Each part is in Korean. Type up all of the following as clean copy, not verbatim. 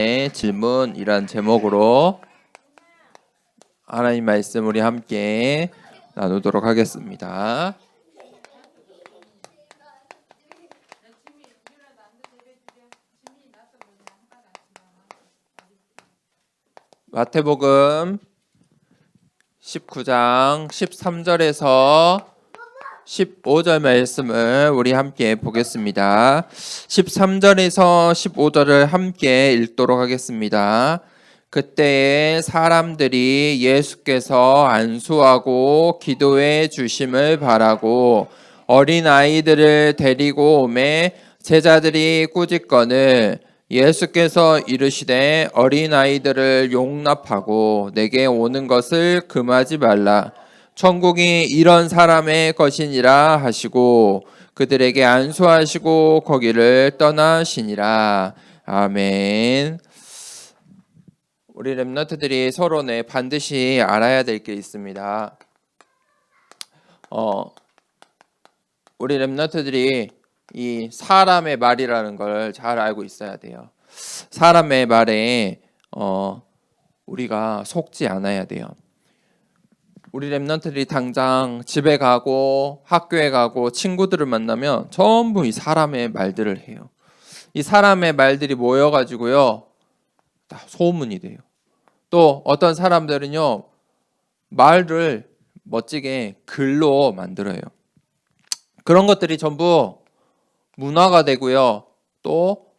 질문이란 제목으로 하나님 말씀 우리 함께 나누도록 하겠습니다. 마태복음 19장 13절에서 15절 말씀을 우리 함께 보겠습니다. 13절에서 15절을 함께 읽도록 하겠습니다. 그때에 사람들이 예수께서 안수하고 기도해 주심을 바라고 어린아이들을 데리고 오매 제자들이 꾸짖거늘 예수께서 이르시되 어린아이들을 용납하고 내게 오는 것을 금하지 말라. 천국이 이런 사람의 것이니라 하시고 그들에게 안수하시고 거기를 떠나시니라. 아멘. 우리 렘넌트들이 서로는 반드시 알아야 될 게 있습니다. 우리 렘넌트들이 이 사람의 말이라는 걸 잘 알고 있어야 돼요. 사람의 말에 우리가 속지 않아야 돼요. 우리 렘넌트들이 당장 집에 가고 학교에 가고 친구들을 만나면 전부 이 사람의 말들을 해요. 이 사람의 말들이 모여가지고요 다 소문이 돼요. 또 어떤 사람들은요 말을 멋지게 글로 만들어요. 그런 것들이 전부 문화가 되고요 또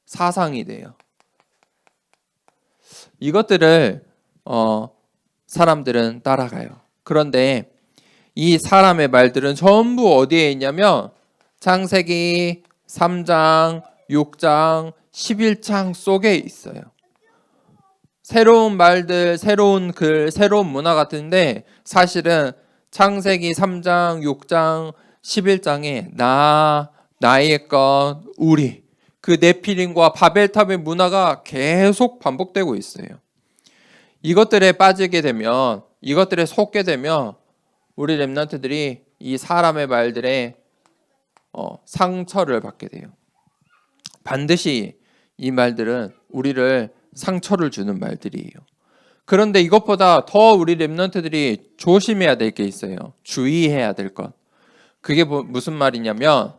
사상이 돼요. 이것들을 사람들은 따라가요. 그런데 이 사람의 말들은 전부 어디에 있냐면 창세기 3장, 6장, 11장 속에 있어요. 새로운 말들, 새로운 글, 새로운 문화 같은데 사실은 창세기 3장, 6장, 11장에 나의 것, 우리 그 네피림과 바벨탑의 문화가 계속 반복되고 있어요. 이것들에 빠지게 되면, 이것들에 속게 되면 우리 렘넌트들이 이 사람의 말들에 상처를 받게 돼요. 반드시 이 말들은 우리를 상처를 주는 말들이에요. 그런데 이것보다 더 우리 렘넌트들이 조심해야 될 게 있어요. 주의해야 될 것. 그게 무슨 말이냐면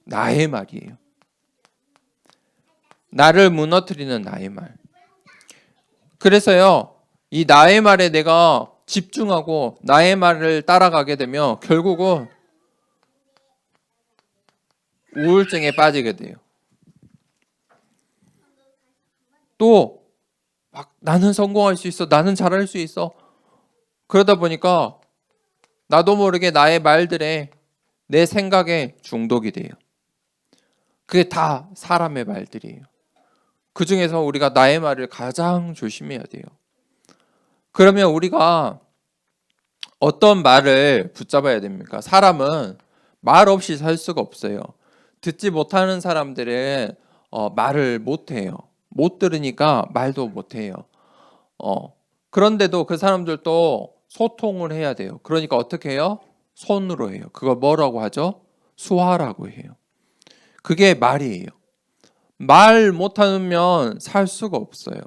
나의 말이에요. 나를 무너뜨리는 나의 말. 그래서요, 이 나의 말에 내가 집중하고 나의 말을 따라가게 되면 결국은 우울증에 빠지게 돼요. 또 막 나는 성공할 수 있어, 나는 잘할 수 있어. 그러다 보니까 나도 모르게 나의 말들에 내 생각에 중독이 돼요. 그게 다 사람의 말들이에요. 그 중에서 우리가 나의 말을 가장 조심해야 돼요. 그러면 우리가 어떤 말을 붙잡아야 됩니까? 사람은 말 없이 살 수가 없어요. 듣지 못하는 사람들은 말을 못해요. 못 들으니까 말도 못해요. 그런데도 그 사람들도 소통을 해야 돼요. 그러니까 어떻게 해요? 손으로 해요. 그걸 뭐라고 하죠? 수화라고 해요. 그게 말이에요. 말 못하면 살 수가 없어요.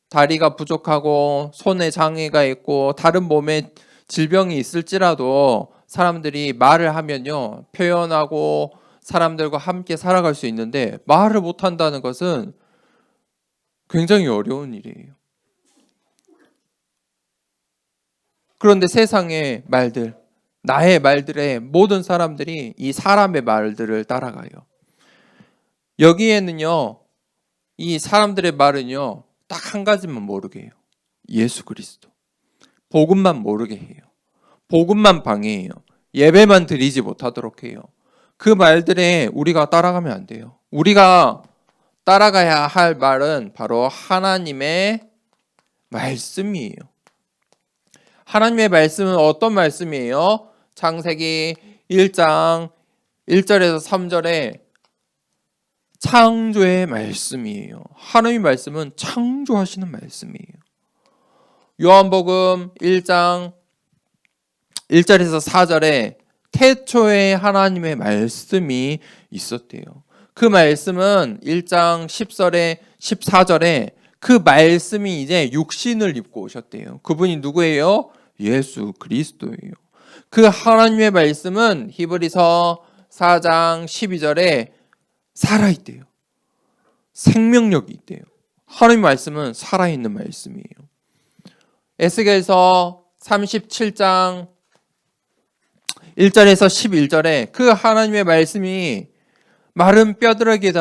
다리가 부족하고 손에 장애가 있고 다른 몸에 질병이 있을지라도 사람들이 말을 하면요 표현하고 사람들과 함께 살아갈 수 있는데 말을 못한다는 것은 굉장히 어려운 일이에요. 그런데 세상의 말들, 나의 말들에 모든 사람들이 이 사람의 말들을 따라가요. 여기에는요 이 사람들의 말은요 딱 한 가지만 모르게 해요. 예수 그리스도. 복음만 모르게 해요. 복음만 방해해요. 예배만 드리지 못하도록 해요. 그 말들에 우리가 따라가면 안 돼요. 우리가 따라가야 할 말은 바로 하나님의 말씀이에요. 하나님의 말씀은 어떤 말씀이에요? 창세기 1장 1절에서 3절에 창조의 말씀이에요. 하나님의 말씀은 창조하시는 말씀이에요. 요한복음 1장 1절에서 4절에 태초에 하나님의 말씀이 있었대요. 그 말씀은 1장 10절에 14절에 그 말씀이 이제 육신을 입고 오셨대요. 그분이 누구예요? 예수 그리스도예요. 그 하나님의 말씀은 히브리서 4장 12절에 살아있대요. 생명력이 있대요. 하나님의 말씀은 살아있는 말씀이에요. 에스겔서 37장 1절에서 11절에 그 하나님의 말씀이 마른 뼈들에게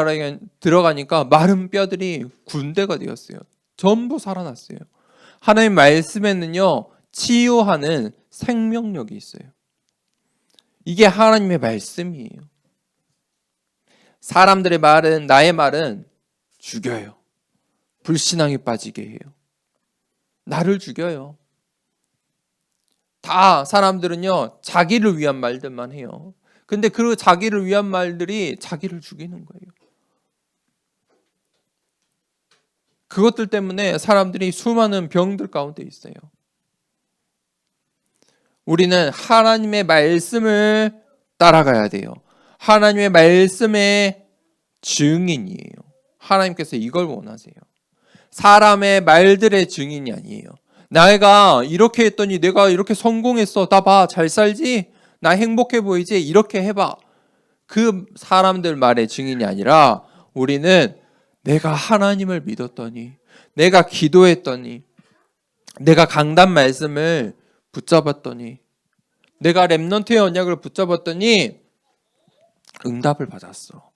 들어가니까 마른 뼈들이 군대가 되었어요. 전부 살아났어요. 하나님의 말씀에는요, 치유하는 생명력이 있어요. 이게 하나님의 말씀이에요. 사람들의 말은, 나의 말은 죽여요. 불신앙에 빠지게 해요. 나를 죽여요. 다 사람들은요, 자기를 위한 말들만 해요. 근데 그 자기를 위한 말들이 자기를 죽이는 거예요. 그것들 때문에 사람들이 수많은 병들 가운데 있어요. 우리는 하나님의 말씀을 따라가야 돼요. 하나님의 말씀의 증인이에요. 하나님께서 이걸 원하세요. 사람의 말들의 증인이 아니에요. 내가 이렇게 했더니 내가 이렇게 성공했어. 나 봐. 잘 살지? 나 행복해 보이지? 이렇게 해봐. 그 사람들 말의 증인이 아니라 우리는 내가 하나님을 믿었더니, 내가 기도했더니, 내가 강단 말씀을 붙잡았더니, 내가 렘넌트의 언약을 붙잡았더니 응답을 받았어.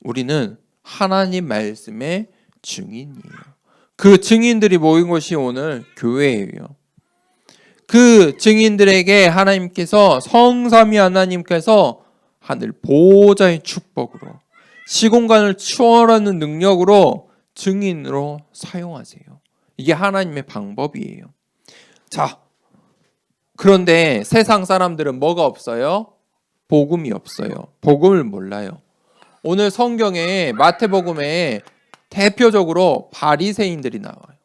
우리는 하나님 말씀의 증인이에요. 그 증인들이 모인 곳이 오늘 교회예요. 그 증인들에게 하나님께서, 성삼위 하나님께서 하늘 보호자의 축복으로, 시공간을 초월하는 능력으로 증인으로 사용하세요. 이게 하나님의 방법이에요. 자, 그런데 세상 사람들은 뭐가 없어요? 복음이 없어요. 복음을 몰라요. 오늘 성경에, 마태복음에 대표적으로 바리새인들이 나와요.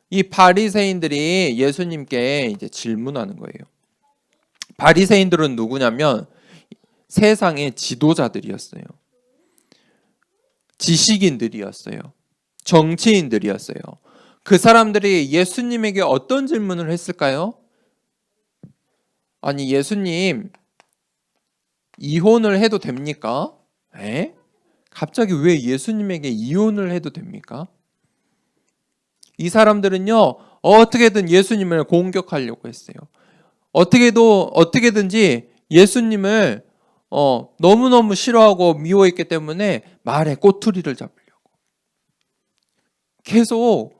이 바리새인들이 예수님께 이제 질문하는 거예요. 바리새인들은 누구냐면 세상의 지도자들이었어요. 지식인들이었어요. 정치인들이었어요. 그 사람들이 예수님에게 어떤 질문을 했을까요? 아니, 예수님, 이혼을 해도 됩니까? 에? 갑자기 왜 예수님에게 이혼을 해도 됩니까? 이 사람들은요, 어떻게든 예수님을 공격하려고 했어요. 어떻게든지 예수님을 너무너무 싫어하고 미워했기 때문에 말에 꼬투리를 잡으려고 계속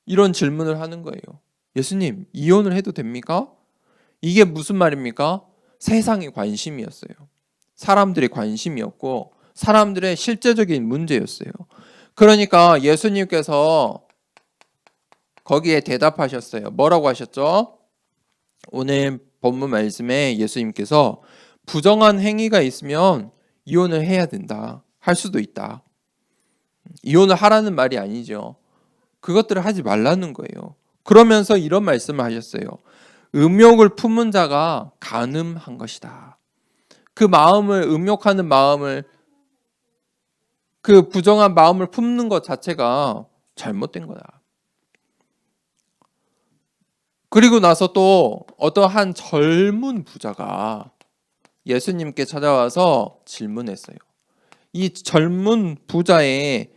이런 질문을 하는 거예요. 예수님, 이혼을 해도 됩니까? 이게 무슨 말입니까? 세상의 관심이었어요. 사람들의 관심이었고 사람들의 실제적인 문제였어요. 그러니까 예수님께서 거기에 대답하셨어요. 뭐라고 하셨죠? 오늘 본문 말씀에 예수님께서 부정한 행위가 있으면 이혼을 해야 된다. 할 수도 있다. 이혼을 하라는 말이 아니죠. 그것들을 하지 말라는 거예요. 그러면서 이런 말씀을 하셨어요. 음욕을 품은 자가 간음한 것이다. 그 마음을, 음욕하는 마음을, 그 부정한 마음을 품는 것 자체가 잘못된 거다. 그리고 나서 또 어떠한 젊은 부자가 예수님께 찾아와서 질문했어요. 이 젊은 부자의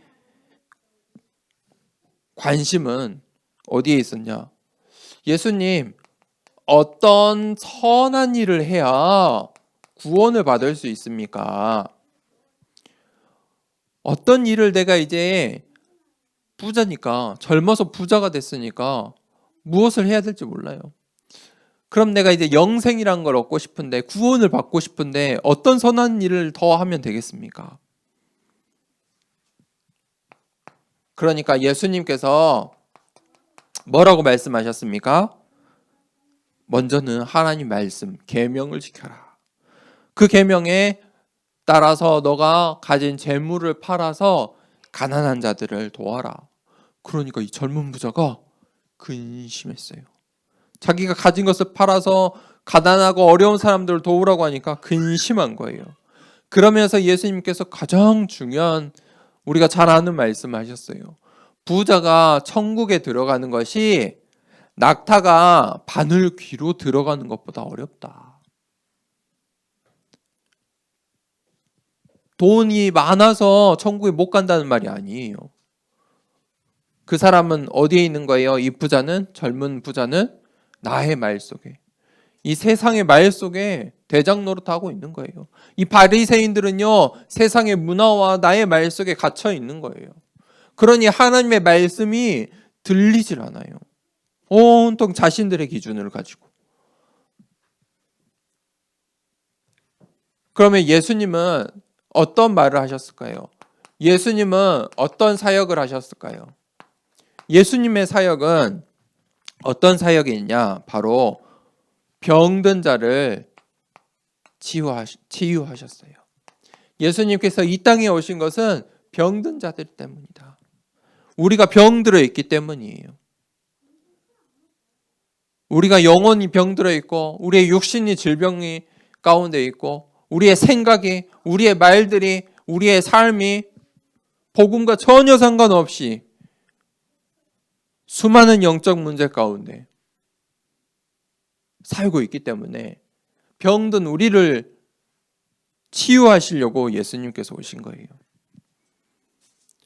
관심은 어디에 있었냐? 예수님, 어떤 선한 일을 해야 구원을 받을 수 있습니까? 어떤 일을 내가 이제 부자니까, 젊어서 부자가 됐으니까 무엇을 해야 될지 몰라요. 그럼 내가 이제 영생이란 걸 얻고 싶은데, 구원을 받고 싶은데 어떤 선한 일을 더 하면 되겠습니까? 그러니까 예수님께서 뭐라고 말씀하셨습니까? 먼저는 하나님 말씀, 계명을 지켜라. 그 계명에 따라서 너가 가진 재물을 팔아서 가난한 자들을 도와라. 그러니까 이 젊은 부자가 근심했어요. 자기가 가진 것을 팔아서 가난하고 어려운 사람들을 도우라고 하니까 근심한 거예요. 그러면서 예수님께서 가장 중요한 우리가 잘 아는 말씀하셨어요. 부자가 천국에 들어가는 것이 낙타가 바늘 귀로 들어가는 것보다 어렵다. 돈이 많아서 천국에 못 간다는 말이 아니에요. 그 사람은 어디에 있는 거예요? 이 부자는, 젊은 부자는 나의 말 속에, 이 세상의 말 속에 대장 노릇하고 있는 거예요. 이 바리새인들은요, 세상의 문화와 나의 말 속에 갇혀 있는 거예요. 그러니 하나님의 말씀이 들리질 않아요. 온통 자신들의 기준을 가지고. 그러면 예수님은 어떤 말을 하셨을까요? 예수님은 어떤 사역을 하셨을까요? 예수님의 사역은 어떤 사역이냐? 바로 병든 자를 치유하셨어요. 예수님께서 이 땅에 오신 것은 병든 자들 때문이다. 우리가 병들어 있기 때문이에요. 우리가 영혼이 병들어 있고, 우리의 육신이 질병이 가운데 있고, 우리의 생각이, 우리의 말들이, 우리의 삶이 복음과 전혀 상관없이 수많은 영적 문제 가운데 살고 있기 때문에 병든 우리를 치유하시려고 예수님께서 오신 거예요.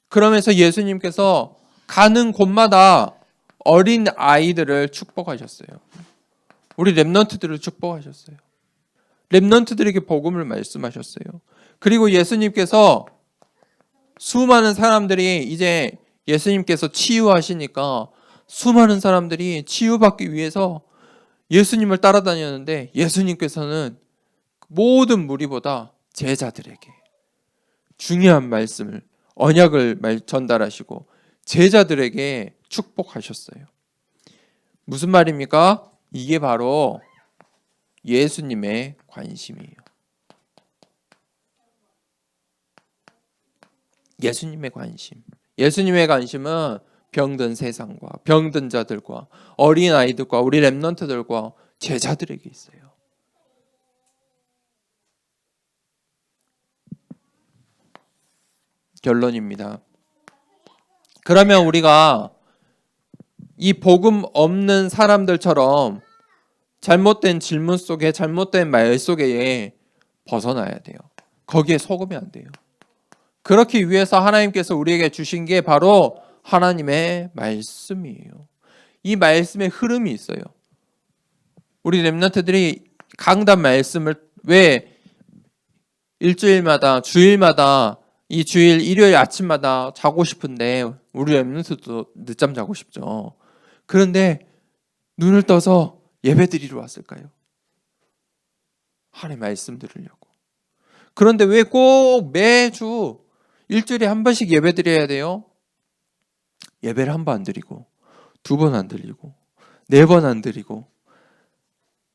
그러면서 예수님께서 가는 곳마다 어린 아이들을 축복하셨어요. 우리 렘넌트들을 축복하셨어요. 렘넌트들에게 복음을 말씀하셨어요. 그리고 예수님께서 수많은 사람들이 이제 예수님께서 치유하시니까 수많은 사람들이 치유받기 위해서 예수님을 따라다녔는데 예수님께서는 모든 무리보다 제자들에게 중요한 말씀을, 언약을 전달하시고 제자들에게 축복하셨어요. 무슨 말입니까? 이게 바로 예수님의 관심이에요. 예수님의 관심. 예수님의 관심은 병든 세상과 병든 자들과 어린 아이들과 우리 렘넌트들과 제자들에게 있어요. 결론입니다. 그러면 우리가 이 복음 없는 사람들처럼 잘못된 질문 속에, 잘못된 말 속에 벗어나야 돼요. 거기에 속으면 안 돼요. 그렇기 위해서 하나님께서 우리에게 주신 게 바로 하나님의 말씀이에요. 이 말씀의 흐름이 있어요. 우리 렘넌트들이 강단 말씀을 왜 일주일마다, 주일마다, 이 주일 일요일 아침마다 자고 싶은데 우리 렘넌트도 늦잠 자고 싶죠. 그런데 눈을 떠서 예배 드리러 왔을까요? 하나님의 말씀 들으려고. 그런데 왜 꼭 매주 일주일에 한 번씩 예배 드려야 돼요? 예배를 한 번 안 드리고, 두 번 안 드리고, 네 번 안 드리고,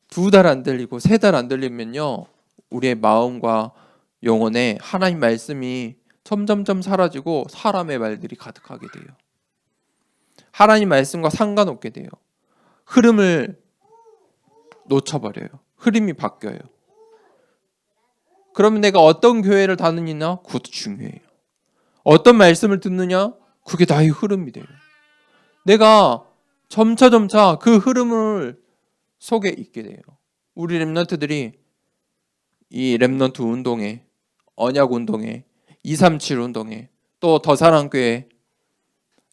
두 달 안 들리고, 세 달 안 들리면요, 우리의 마음과 영혼에 하나님 말씀이 점점점 사라지고 사람의 말들이 가득하게 돼요. 하나님 말씀과 상관없게 돼요. 흐름을 놓쳐버려요. 흐름이 바뀌어요. 그러면 내가 어떤 교회를 다니느냐? 그것도 중요해요. 어떤 말씀을 듣느냐? 그게 나의 흐름이 돼요. 내가 점차 그 흐름을 속에 있게 돼요. 우리 렘넌트들이 이 렘넌트 운동회, 언약 운동회, 237 운동회, 또 더사랑교회,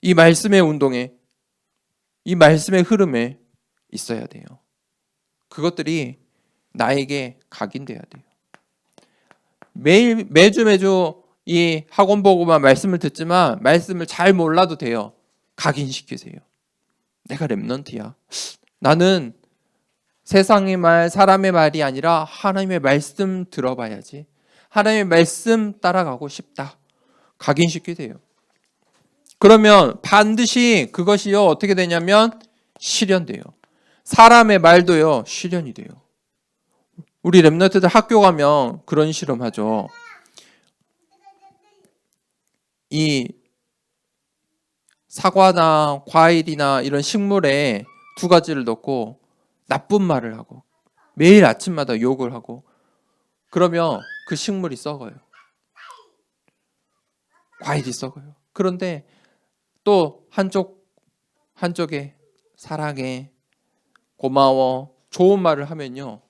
이 말씀의 운동회, 이 말씀의 흐름에 있어야 돼요. 그것들이 나에게 각인돼야 돼요. 매주 이 학원 보고만 말씀을 듣지만 말씀을 잘 몰라도 돼요. 각인시키세요. 내가 렘넌트야. 나는 세상의 말, 사람의 말이 아니라 하나님의 말씀 들어봐야지. 하나님의 말씀 따라가고 싶다. 각인시키세요. 그러면 반드시 그것이요 어떻게 되냐면 실현돼요. 사람의 말도요 실현이 돼요. 우리 렘넌트들 학교 가면 그런 실험하죠. 이 사과나 과일이나 이런 식물에 두 가지를 넣고 나쁜 말을 하고 매일 아침마다 욕을 하고 그러면 그 식물이 썩어요. 과일이 썩어요. 그런데 또 한쪽에 사랑해, 고마워, 좋은 말을 하면요,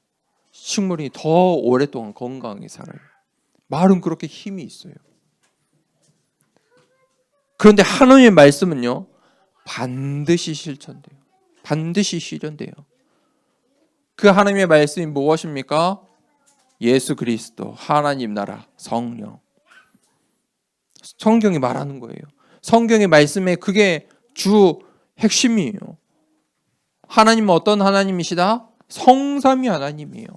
식물이 더 오랫동안 건강하게 살아요. 말은 그렇게 힘이 있어요. 그런데 하나님의 말씀은요, 반드시 실천돼요. 반드시 실현돼요. 그 하나님의 말씀이 무엇입니까? 예수 그리스도, 하나님 나라, 성령. 성경이 말하는 거예요. 성경의 말씀에 그게 주 핵심이에요. 하나님은 어떤 하나님이시다? 성삼위 하나님이에요.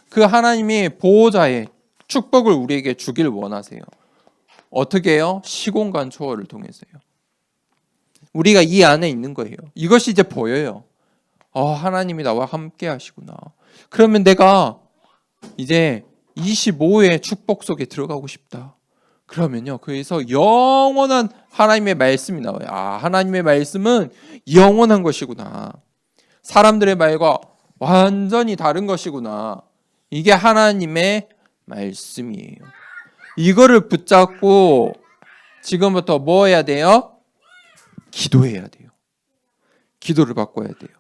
그 하나님이 보호자의 축복을 우리에게 주길 원하세요. 어떻게 해요? 시공간 초월을 통해서요. 우리가 이 안에 있는 거예요. 이것이 이제 보여요. 하나님이 나와 함께 하시구나. 그러면 내가 이제 25의 축복 속에 들어가고 싶다. 그러면요, 거기서 영원한 하나님의 말씀이 나와요. 하나님의 말씀은 영원한 것이구나. 사람들의 말과 완전히 다른 것이구나. 이게 하나님의 말씀이에요. 이거를 붙잡고 지금부터 뭐 해야 돼요? 기도해야 돼요. 기도를 바꿔야 돼요.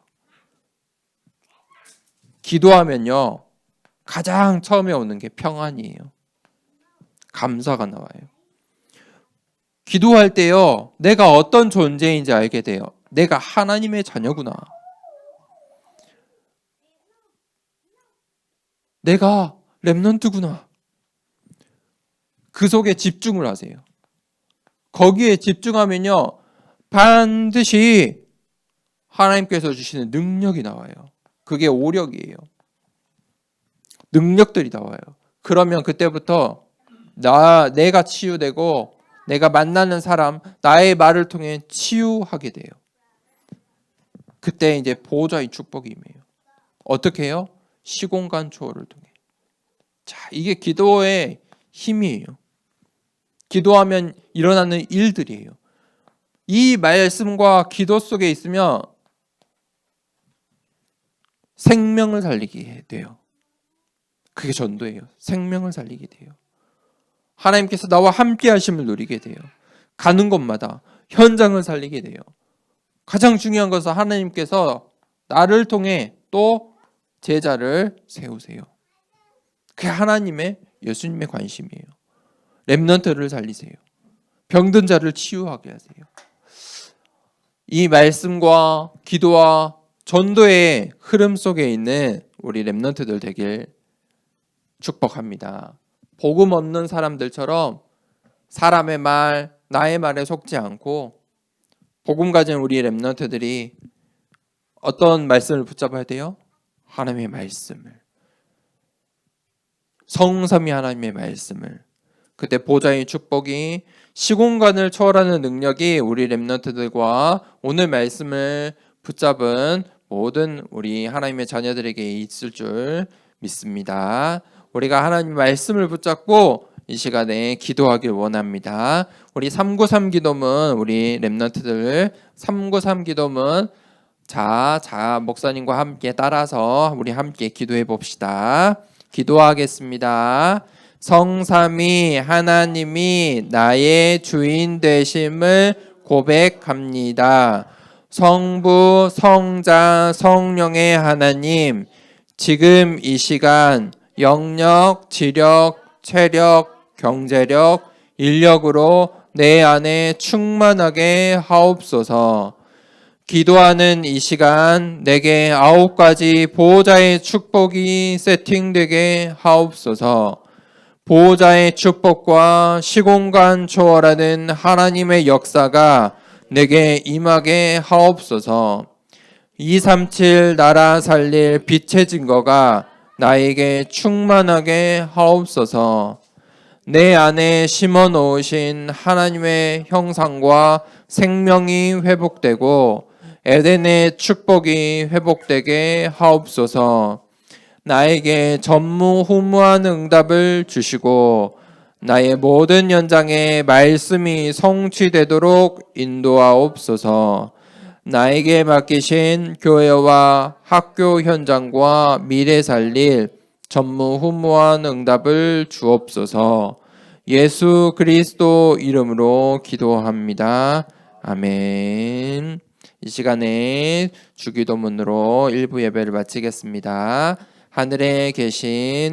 기도하면요, 가장 처음에 오는 게 평안이에요. 감사가 나와요. 기도할 때요, 내가 어떤 존재인지 알게 돼요. 내가 하나님의 자녀구나. 내가 렘넌트구나. 그 속에 집중을 하세요. 거기에 집중하면요, 반드시 하나님께서 주시는 능력이 나와요. 그게 오력이에요. 능력들이 나와요. 그러면 그때부터 내가 치유되고 내가 만나는 사람, 나의 말을 통해 치유하게 돼요. 그때 이제 보호자의 축복이 임해요. 어떻게 해요? 시공간 초월을 통해. 자, 이게 기도의 힘이에요. 기도하면 일어나는 일들이에요. 이 말씀과 기도 속에 있으면 생명을 살리게 돼요. 그게 전도예요. 생명을 살리게 돼요. 하나님께서 나와 함께 하심을 누리게 돼요. 가는 곳마다 현장을 살리게 돼요. 가장 중요한 것은 하나님께서 나를 통해 또 제자를 세우세요. 그게 하나님의, 예수님의 관심이에요. 렘넌트를 살리세요. 병든 자를 치유하게 하세요. 이 말씀과 기도와 전도의 흐름 속에 있는 우리 렘넌트들 되길 축복합니다. 복음 없는 사람들처럼 사람의 말, 나의 말에 속지 않고 복음 가진 우리 렘넌트들이 어떤 말씀을 붙잡아야 돼요? 하나님의 말씀을, 성삼위 하나님의 말씀을. 그때 보좌의 축복이, 시공간을 초월하는 능력이 우리 렘넌트들과 오늘 말씀을 붙잡은 모든 우리 하나님의 자녀들에게 있을 줄 믿습니다. 우리가 하나님의 말씀을 붙잡고 이 시간에 기도하길 원합니다. 우리 393 기도문, 우리 렘넌트들 393 기도문, 자 목사님과 함께 따라서 우리 함께 기도해 봅시다. 기도하겠습니다. 성삼위 하나님이 나의 주인 되심을 고백합니다. 성부, 성자, 성령의 하나님, 지금 이 시간 영력, 지력, 체력, 경제력, 인력으로 내 안에 충만하게 하옵소서. 기도하는 이 시간 내게 9가지 보호자의 축복이 세팅되게 하옵소서. 보호자의 축복과 시공간 초월하는 하나님의 역사가 내게 임하게 하옵소서. 237 나라 살릴 빛의 증거가 나에게 충만하게 하옵소서. 내 안에 심어 놓으신 하나님의 형상과 생명이 회복되고 에덴의 축복이 회복되게 하옵소서. 나에게 전무후무한 응답을 주시고 나의 모든 연장에 말씀이 성취되도록 인도하옵소서. 나에게 맡기신 교회와 학교 현장과 미래 살릴 전무후무한 응답을 주옵소서. 예수 그리스도 이름으로 기도합니다. 아멘. 이 시간에 주기도문으로 1부 예배를 마치겠습니다. 하늘에 계신